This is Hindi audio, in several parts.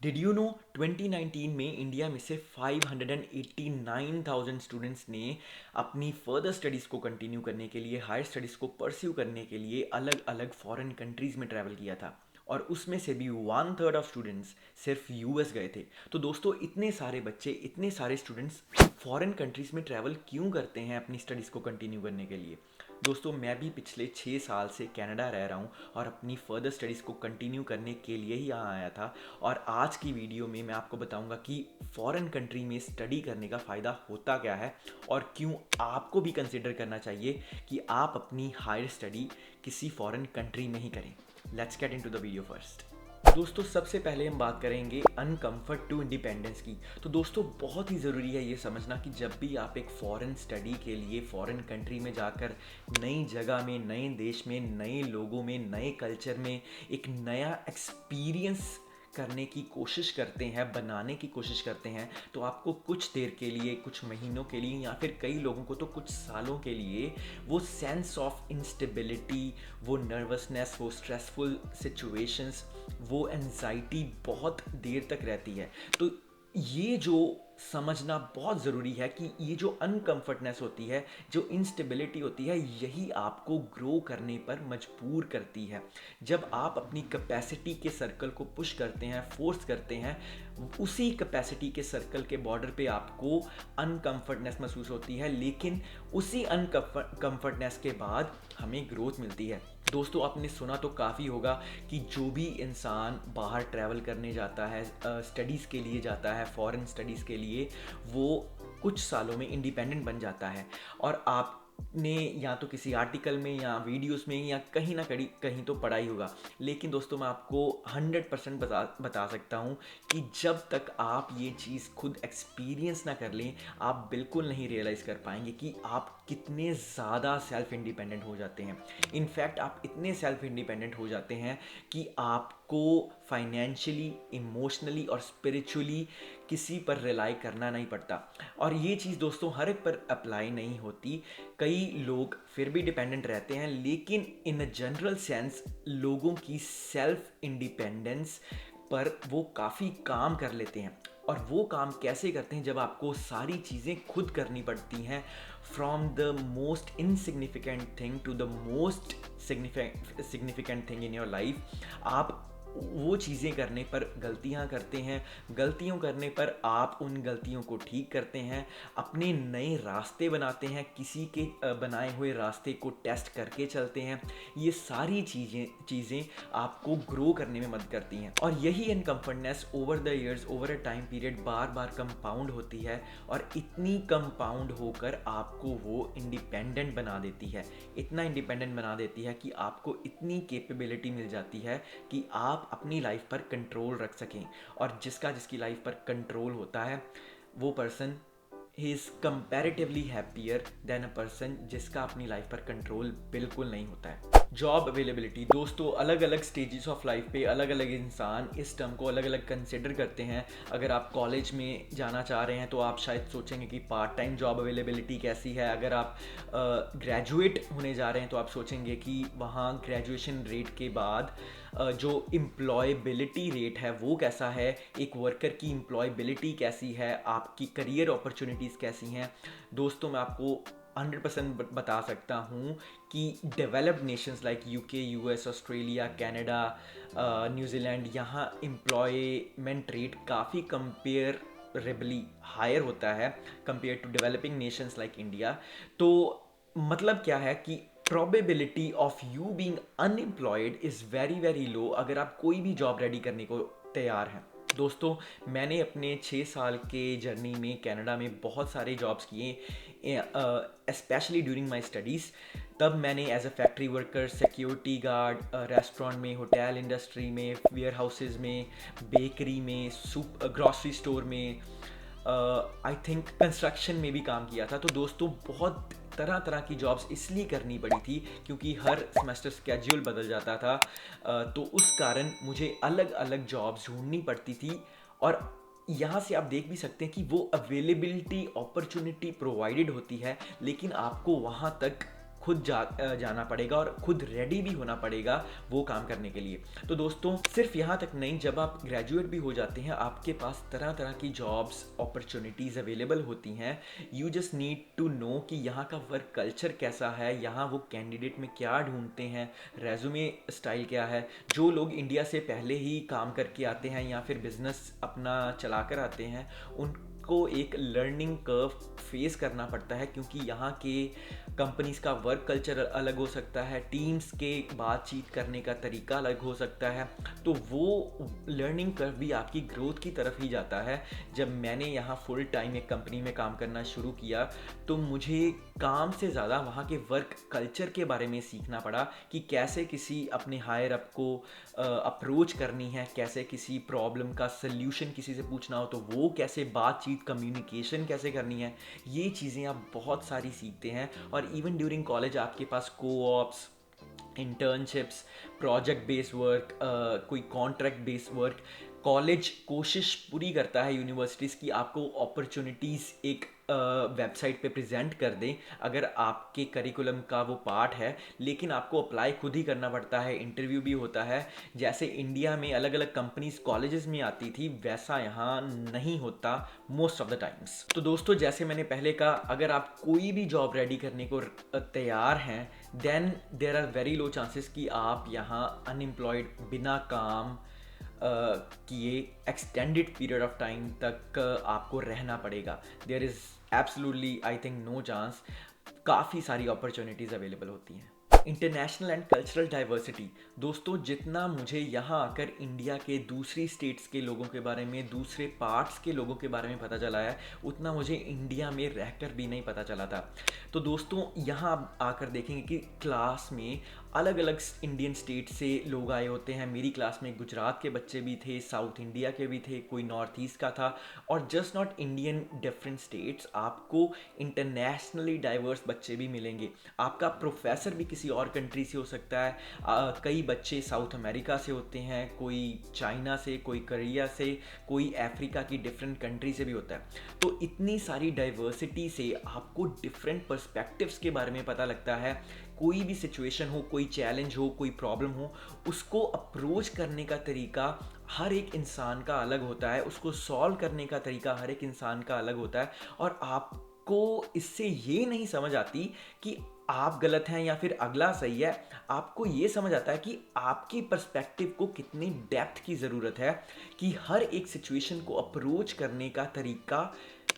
डिड यू नो 2019 में इंडिया में से 589,000 स्टूडेंट्स ने अपनी फर्दर स्टडीज़ को कंटिन्यू करने के लिए, हायर स्टडीज़ को परस्यू करने के लिए अलग अलग फॉरेन कंट्रीज़ में ट्रैवल किया था। और उसमें से भी 1/3 ऑफ स्टूडेंट्स सिर्फ यूएस गए थे। तो दोस्तों, इतने सारे बच्चे, इतने सारे स्टूडेंट्स फॉरेन कंट्रीज़ में ट्रैवल क्यों करते हैं अपनी स्टडीज़ को कंटिन्यू करने के लिए? दोस्तों, मैं भी पिछले 6 साल से कनाडा रह रहा हूँ और अपनी फर्दर स्टडीज़ को कंटिन्यू करने के लिए ही यहाँ आया था। और आज की वीडियो में मैं आपको बताऊंगा कि फॉरेन कंट्री में स्टडी करने का फ़ायदा होता क्या है और क्यों आपको भी कंसिडर करना चाहिए कि आप अपनी हायर स्टडी किसी फॉरेन कंट्री में ही करें। Let's get into the video first. दोस्तों, सबसे पहले हम बात करेंगे अनकम्फर्ट टू इंडिपेंडेंस की। तो दोस्तों, बहुत ही ज़रूरी है ये समझना कि जब भी आप एक फ़ॉरेन स्टडी के लिए फ़ॉरेन कंट्री में जाकर नई जगह में, नए देश में, नए लोगों में, नए कल्चर में एक नया एक्सपीरियंस करने की कोशिश करते हैं, बनाने की कोशिश करते हैं, तो आपको कुछ देर के लिए, कुछ महीनों के लिए या फिर कई लोगों को तो कुछ सालों के लिए वो सेंस ऑफ इंस्टेबिलिटी, वो नर्वसनेस, वो स्ट्रेसफुल सिचुएशंस, वो एंजाइटी बहुत देर तक रहती है। तो ये जो समझना बहुत ज़रूरी है कि ये जो अनकम्फर्टनेस होती है, जो इंस्टेबिलिटी होती है, यही आपको ग्रो करने पर मजबूर करती है। जब आप अपनी कैपेसिटी के सर्कल को पुश करते हैं, फोर्स करते हैं, उसी कैपेसिटी के सर्कल के बॉर्डर पे आपको अनकम्फर्टनेस महसूस होती है, लेकिन उसी अनकम्फर्टनेस के बाद हमें ग्रोथ मिलती है। दोस्तों, आपने सुना तो काफ़ी होगा कि जो भी इंसान बाहर ट्रैवल करने जाता है, स्टडीज़ के लिए जाता है, फॉरेन स्टडीज़ के लिए, वो कुछ सालों में इंडिपेंडेंट बन जाता है। और आपने या तो किसी आर्टिकल में या वीडियोस में या कहीं ना कहीं कहीं तो पढ़ा ही होगा। लेकिन दोस्तों, मैं आपको 100% बता सकता हूँ कि जब तक आप ये चीज़ खुद एक्सपीरियंस ना कर लें, आप बिल्कुल नहीं रियलाइज़ कर पाएंगे कि आप कितने ज़्यादा सेल्फ इंडिपेंडेंट हो जाते हैं। इनफैक्ट आप इतने सेल्फ इंडिपेंडेंट हो जाते हैं कि आपको फाइनेंशियली, इमोशनली और स्पिरिचुअली किसी पर रिलाई करना नहीं पड़ता। और ये चीज़ दोस्तों हर एक पर अप्लाई नहीं होती। कई लोग फिर भी डिपेंडेंट रहते हैं, लेकिन इन अ जनरल सेंस लोगों की सेल्फ इंडिपेंडेंस पर वो काफ़ी काम कर लेते हैं। और वो काम कैसे करते हैं? जब आपको सारी चीज़ें खुद करनी पड़ती हैं, from the most insignificant thing to the most significant thing in your life. आप वो चीज़ें करने पर गलतियां करते हैं, गलतियों करने पर आप उन गलतियों को ठीक करते हैं, अपने नए रास्ते बनाते हैं, किसी के बनाए हुए रास्ते को टेस्ट करके चलते हैं। ये सारी चीज़ें आपको ग्रो करने में मदद करती हैं। और यही uncomfortness over the years, over a time period bar bar compound होती है और इतनी कंपाउंड होकर आपको वो इंडिपेंडेंट बना देती है। इतना इंडिपेंडेंट बना देती है कि आपको इतनी कैपेबिलिटी मिल जाती है कि आप अपनी लाइफ पर कंट्रोल रख सकें। और जिसकी लाइफ पर कंट्रोल होता है, वो person he is comparatively happier than a person जिसका अपनी लाइफ पर कंट्रोल बिल्कुल नहीं होता है। Job availability. दोस्तों, अलग अलग स्टेजेस ऑफ लाइफ पे अलग अलग इंसान इस टर्म को अलग अलग कंसिडर करते हैं। अगर आप कॉलेज में जाना चाह रहे हैं तो आप शायद सोचेंगे कि पार्ट टाइम जॉब अवेलेबिलिटी कैसी है। अगर आप ग्रेजुएट होने जा रहे हैं तो आप सोचेंगे कि वहाँ ग्रेजुएशन रेट के बाद जो एम्प्लॉयबिलिटी रेट है वो कैसा है, एक वर्कर की एम्प्लॉयबिलिटी कैसी है, आपकी करियर अपॉर्चुनिटीज़ कैसी हैं। दोस्तों, मैं आपको 100% बता सकता हूँ कि developed nations like UK, US, Australia, Canada, New Zealand, यहाँ एम्प्लॉयमेंट रेट काफ़ी कंपेरेबली हायर होता है compare to developing nations like India. तो मतलब क्या है कि probability of you being unemployed is very very low अगर आप कोई भी जॉब रेडी करने को तैयार हैं। दोस्तों, मैंने अपने 6 साल के जर्नी में कनाडा में बहुत सारे जॉब्स किए, स्पेशली ड्यूरिंग माई स्टडीज़। तब मैंने as a factory worker, security guard, restaurant में, होटल इंडस्ट्री में, वेयर हाउसेज में, बेकरी में, ग्रॉसरी स्टोर में, आई थिंक कंस्ट्रक्शन में भी काम किया था। तो दोस्तों, बहुत तरह तरह की जॉब्स इसलिए करनी पड़ी थी क्योंकि हर सेमेस्टर स्केड्यूल बदल जाता था। तो उस कारण मुझे अलग अलग जॉब्स ढूंढनी पड़ती थी। और यहाँ से आप देख भी सकते हैं कि वो अवेलेबिलिटी, अपॉर्चुनिटी प्रोवाइडेड होती है, लेकिन आपको वहाँ तक खुद जाना पड़ेगा और खुद रेडी भी होना पड़ेगा वो काम करने के लिए। तो दोस्तों सिर्फ यहाँ तक नहीं, जब आप ग्रेजुएट भी हो जाते हैं आपके पास तरह तरह की जॉब्स अपॉर्चुनिटीज़ अवेलेबल होती हैं। You just need to know कि यहाँ का वर्क कल्चर कैसा है, यहाँ वो कैंडिडेट में क्या ढूंढते हैं, रेज्यूमे स्टाइल क्या है। जो लोग इंडिया से पहले ही काम करके आते हैं या फिर बिजनेस अपना चला कर आते हैं उनको एक लर्निंग कर्व फेस करना पड़ता है, क्योंकि यहाँ के कंपनीज का वर्क कल्चर अलग हो सकता है, टीम्स के बातचीत करने का तरीका अलग हो सकता है। तो वो लर्निंग कर्व भी आपकी ग्रोथ की तरफ ही जाता है। जब मैंने यहाँ फुल टाइम एक कंपनी में काम करना शुरू किया तो मुझे काम से ज़्यादा वहाँ के वर्क कल्चर के बारे में सीखना पड़ा कि कैसे किसी अपने हायर अप को अप्रोच करनी है, कैसे किसी प्रॉब्लम का सल्यूशन किसी से पूछना हो तो वो कैसे बातचीत कम्युनिकेशन कैसे करनी है। ये चीज़ें आप बहुत सारी सीखते हैं। और इवन ड्यूरिंग कॉलेज आपके पास कोऑप्स, इंटर्नशिप्स, प्रोजेक्ट बेस्ड वर्क, कोई कॉन्ट्रैक्ट बेस्ड वर्क, कॉलेज कोशिश पूरी करता है यूनिवर्सिटीज़ की आपको अपॉर्चुनिटीज़ एक वेबसाइट पे प्रेजेंट कर दें अगर आपके करिकुलम का वो पार्ट है, लेकिन आपको अप्लाई खुद ही करना पड़ता है, इंटरव्यू भी होता है। जैसे इंडिया में अलग अलग कंपनीज कॉलेजेस में आती थी वैसा यहाँ नहीं होता मोस्ट ऑफ द टाइम्स। तो दोस्तों जैसे मैंने पहले कहा, अगर आप कोई भी जॉब रेडी करने को तैयार हैं then there are very low chances कि आप यहाँ अनएम्प्लॉयड बिना काम किए एक्सटेंडेड पीरियड ऑफ टाइम तक आपको रहना पड़ेगा। There is absolutely I think no chance. काफ़ी सारी अपॉर्चुनिटीज़ अवेलेबल होती हैं। इंटरनेशनल एंड कल्चरल डाइवर्सिटी, दोस्तों जितना मुझे यहाँ आकर इंडिया के दूसरी स्टेट्स के लोगों के बारे में, दूसरे पार्ट्स के लोगों के बारे में पता चला है उतना मुझे इंडिया में रहकर भी नहीं पता चला था। तो दोस्तों यहाँ आप आकर देखेंगे कि क्लास में अलग अलग इंडियन स्टेट से लोग आए होते हैं। मेरी क्लास में गुजरात के बच्चे भी थे, साउथ इंडिया के भी थे, कोई नॉर्थ ईस्ट का था। और just not Indian, different states, आपको इंटरनेशनली डाइवर्स बच्चे भी मिलेंगे। आपका प्रोफेसर भी किसी और कंट्री से हो सकता है। कई बच्चे साउथ अमेरिका से होते हैं, कोई चाइना से, कोई कोरिया से, कोई अफ्रीका की डिफरेंट कंट्री से भी होता है। तो इतनी सारी डाइवर्सिटी से आपको डिफरेंट पर्सपेक्टिव्स के बारे में पता लगता है। कोई भी सिचुएशन हो, कोई चैलेंज हो, कोई प्रॉब्लम हो, उसको अप्रोच करने का तरीका हर एक इंसान का अलग होता है, उसको सॉल्व करने का तरीका हर एक इंसान का अलग होता है। और आपको इससे ये नहीं समझ आती कि आप गलत हैं या फिर अगला सही है। आपको ये समझ आता है कि आपके पर्सपेक्टिव को कितनी डेप्थ की ज़रूरत है, कि हर एक सिचुएशन को अप्रोच करने का तरीका,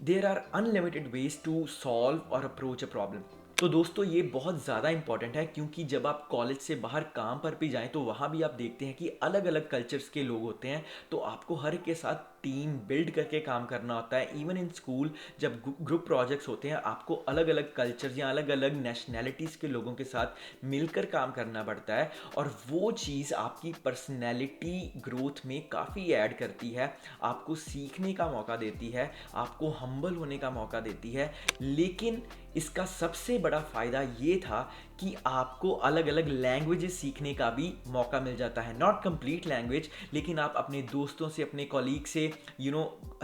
there are unlimited ways to solve और अप्रोच अ प्रॉब्लम। तो दोस्तों ये बहुत ज़्यादा इंपॉर्टेंट है, क्योंकि जब आप कॉलेज से बाहर काम पर भी जाएं तो वहाँ भी आप देखते हैं कि अलग अलग कल्चर्स के लोग होते हैं। तो आपको हर एक के साथ टीम बिल्ड करके काम करना होता है। इवन इन स्कूल जब ग्रुप प्रोजेक्ट्स होते हैं आपको अलग अलग कल्चर्स या अलग अलग नेशनैलिटीज़ के लोगों के साथ मिलकर काम करना पड़ता है। और वो चीज़ आपकी पर्सनैलिटी ग्रोथ में काफ़ी ऐड करती है, आपको सीखने का मौका देती है, आपको हम्बल होने का मौका देती है। लेकिन इसका सबसे बड़ा फ़ायदा ये था कि आपको अलग अलग लैंग्वेजेस सीखने का भी मौका मिल जाता है। नॉट कंप्लीट लैंग्वेज, लेकिन आप अपने दोस्तों से, अपने कॉलीग से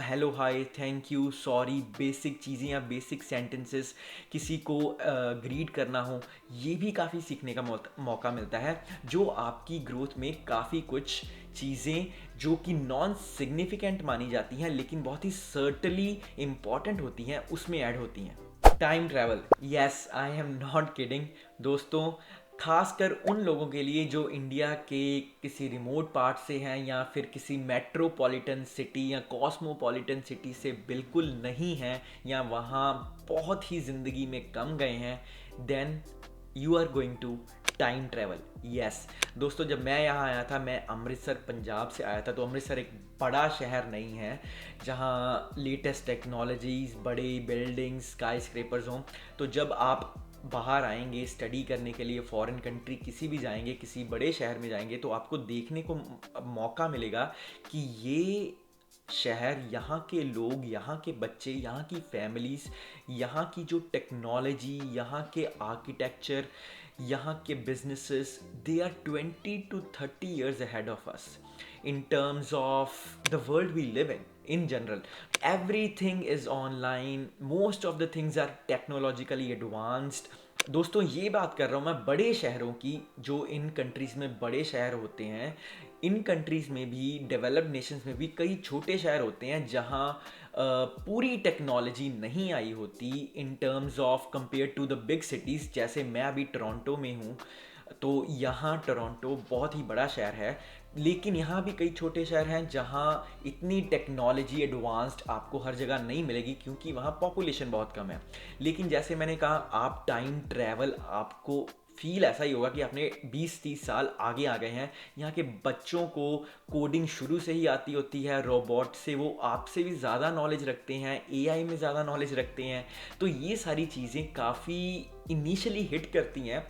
hello, hi, thank you, sorry, basic चीज़ें या बेसिक सेंटेंसेस, किसी को ग्रीट करना हो, ये भी काफ़ी सीखने का मौका मिलता है, जो आपकी ग्रोथ में काफ़ी कुछ चीज़ें जो कि नॉन सिग्निफिकेंट मानी जाती हैं लेकिन बहुत ही सर्टनली इम्पॉर्टेंट होती हैं उसमें ऐड होती हैं। Time travel, yes, I am not kidding दोस्तों। खासकर उन लोगों के लिए जो इंडिया के किसी रिमोट पार्ट से हैं या फिर किसी मेट्रोपॉलिटन सिटी या कॉस्मोपॉलिटन सिटी से बिल्कुल नहीं हैं या वहाँ बहुत ही ज़िंदगी में कम गए हैं, then you are going to time travel. Yes दोस्तों, जब मैं यहाँ आया था, मैं अमृतसर पंजाब से आया था। तो अमृतसर एक बड़ा शहर नहीं है जहाँ लेटेस्ट टेक्नोलॉजीज़, बड़े बिल्डिंग्स, स्काई स्क्रेपर्स हों। तो जब आप बाहर आएंगे स्टडी करने के लिए, फॉरेन कंट्री किसी भी जाएंगे, किसी बड़े शहर में जाएंगे, तो आपको देखने को मौका मिलेगा कि ये शहर, यहाँ के लोग, यहाँ के बच्चे, यहाँ की फैमिलीज़, यहाँ की जो टेक्नोलॉजी, यहाँ के आर्किटेक्चर, यहाँ के businesses, they are 20 to 30 years ahead of us in terms of the world we live in general. Everything is online, most of the things are technologically advanced, दोस्तों ये बात कर रहा हूँ मैं बड़े शहरों की, जो इन कंट्रीज़ में बड़े शहर होते हैं। इन कंट्रीज़ में भी, डेवलप्ड नेशंस में भी कई छोटे शहर होते हैं जहाँ पूरी टेक्नोलॉजी नहीं आई होती in terms of compare to the big cities. जैसे मैं अभी टोरंटो में हूँ, तो यहाँ टोरंटो बहुत ही बड़ा शहर है, लेकिन यहाँ भी कई छोटे शहर हैं जहाँ इतनी टेक्नोलॉजी एडवांस्ड आपको हर जगह नहीं मिलेगी, क्योंकि वहाँ पॉपुलेशन बहुत कम है। लेकिन जैसे मैंने कहा, आप टाइम ट्रैवल, आपको फील ऐसा ही होगा कि आपने 20-30 साल आगे आ गए हैं। यहाँ के बच्चों को कोडिंग शुरू से ही आती होती है, रोबोट से वो आपसे भी ज़्यादा नॉलेज रखते हैं, एआई में ज़्यादा नॉलेज रखते हैं। तो ये सारी चीज़ें काफ़ी इनिशियली हिट करती हैं,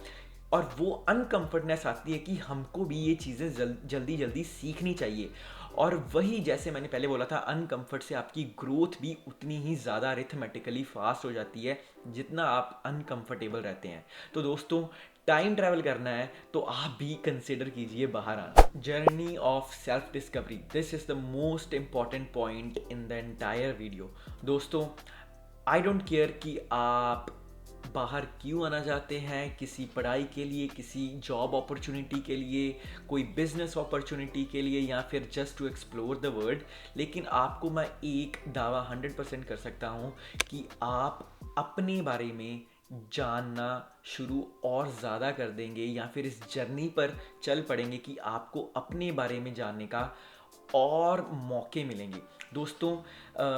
और वो अनकम्फर्टनेस आती है कि हमको भी ये चीज़ें जल्दी जल्दी सीखनी चाहिए। और वही, जैसे मैंने पहले बोला था, अनकम्फर्ट से आपकी ग्रोथ भी उतनी ही ज़्यादा अरिथमेटिकली फास्ट हो जाती है जितना आप अनकम्फर्टेबल रहते हैं। तो दोस्तों, टाइम ट्रैवल करना है तो आप भी कंसिडर कीजिए बाहर आना। Journey of self discovery, this is the most important point in the entire video. दोस्तों, आई डोंट केयर कि आप बाहर क्यों आना चाहते हैं, किसी पढ़ाई के लिए, किसी जॉब अपॉर्चुनिटी के लिए, कोई बिजनेस अपॉर्चुनिटी के लिए, या फिर just to explore the world. लेकिन आपको मैं एक दावा 100% कर सकता हूँ कि आप अपने बारे में जानना शुरू और ज़्यादा कर देंगे, या फिर इस जर्नी पर चल पड़ेंगे कि आपको अपने बारे में जानने का और मौके मिलेंगे। दोस्तों,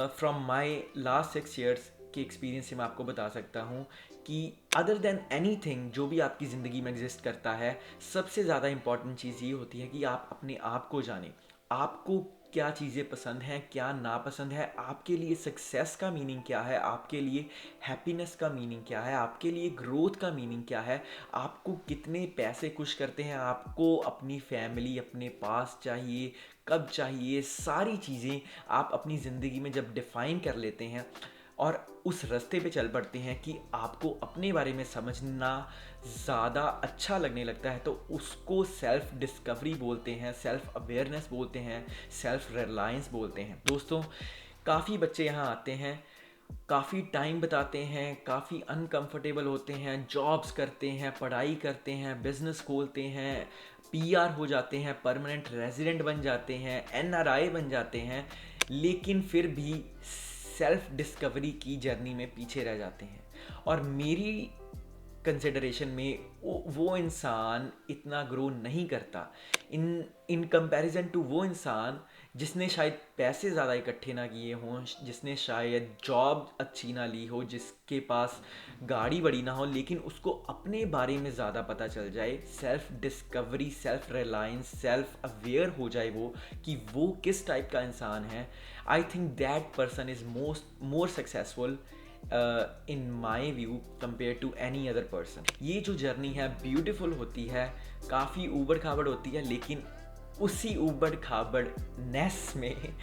फ्रॉम माई लास्ट 6 ईयर्स के एक्सपीरियंस से मैं आपको बता सकता हूँ कि अदर देन एनीथिंग जो भी आपकी ज़िंदगी में एग्जिस्ट करता है, सबसे ज़्यादा इंपॉर्टेंट चीज़ ये होती है कि आप अपने आप को जानें। आपको क्या चीज़ें पसंद हैं, क्या नापसंद है, आपके लिए सक्सेस का मीनिंग क्या है, आपके लिए हैप्पीनेस का मीनिंग क्या है, आपके लिए ग्रोथ का मीनिंग क्या है, आपको कितने पैसे खुश करते हैं, आपको अपनी फैमिली अपने पास चाहिए, कब चाहिए, सारी चीज़ें आप अपनी ज़िंदगी में जब डिफ़ाइन कर लेते हैं और उस रास्ते पे चल पड़ते हैं कि आपको अपने बारे में समझना ज़्यादा अच्छा लगने लगता है, तो उसको सेल्फ डिस्कवरी बोलते हैं, सेल्फ अवेयरनेस बोलते हैं, सेल्फ रिलायंस बोलते हैं। दोस्तों, काफ़ी बच्चे यहाँ आते हैं, काफ़ी टाइम बताते हैं, काफ़ी अनकंफर्टेबल होते हैं, जॉब्स करते हैं, पढ़ाई करते हैं, बिजनेस खोलते हैं, पीआर हो जाते हैं, परमानेंट रेजिडेंट बन जाते हैं, एनआरआई बन जाते हैं, लेकिन फिर भी सेल्फ डिस्कवरी की जर्नी में पीछे रह जाते हैं। और मेरी कंसिडरेशन में वो इंसान इतना ग्रो नहीं करता इन कंपैरिजन टू वो इंसान जिसने शायद पैसे ज़्यादा इकट्ठे ना किए हों, जिसने शायद जॉब अच्छी ना ली हो, जिसके पास गाड़ी बड़ी ना हो, लेकिन उसको अपने बारे में ज़्यादा पता चल जाए, self discovery, self reliance, self aware हो जाए वो कि वो किस टाइप का इंसान है। I think that person is more successful in my view compare to any other person. ये जो जर्नी है ब्यूटीफुल होती है, काफ़ी ऊबड़ खाबड़ होती है, लेकिन उसी ऊबड़ खाबड़ नेस में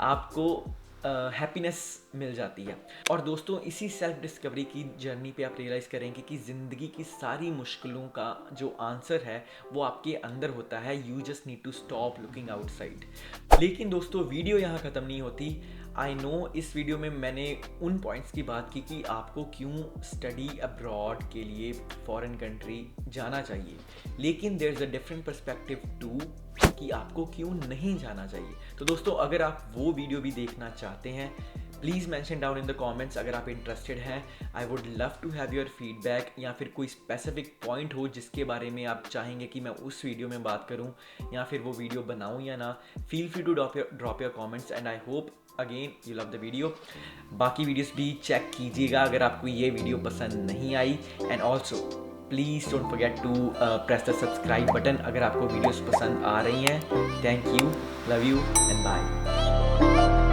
आपको हैप्पीनेस मिल जाती है। और दोस्तों, इसी सेल्फ डिस्कवरी की जर्नी पे आप रियलाइज़ करेंगे कि ज़िंदगी की सारी मुश्किलों का जो आंसर है वो आपके अंदर होता है। You just need to stop looking outside. लेकिन दोस्तों, वीडियो यहाँ ख़त्म नहीं होती। आई नो इस वीडियो में मैंने उन पॉइंट्स की बात की कि आपको क्यों स्टडी अब्रॉड के लिए फॉरेन कंट्री जाना चाहिए, लेकिन there is a different perspective to कि आपको क्यों नहीं जाना चाहिए। तो दोस्तों, अगर आप वो वीडियो भी देखना चाहते हैं, please mention down in the comments अगर आप इंटरेस्टेड हैं। I would love to have your feedback, या फिर कोई स्पेसिफिक पॉइंट हो जिसके बारे में आप चाहेंगे कि मैं उस वीडियो में बात करूं, या फिर वो वीडियो बनाऊं या ना। Feel free to drop your comments, and I hope again you love the video. बाकी वीडियोस भी चेक कीजिएगा अगर आपको ये वीडियो पसंद नहीं आई, and also please don't forget to press the subscribe button अगर आपको वीडियोस पसंद आ रही हैं। Thank you, love you and bye.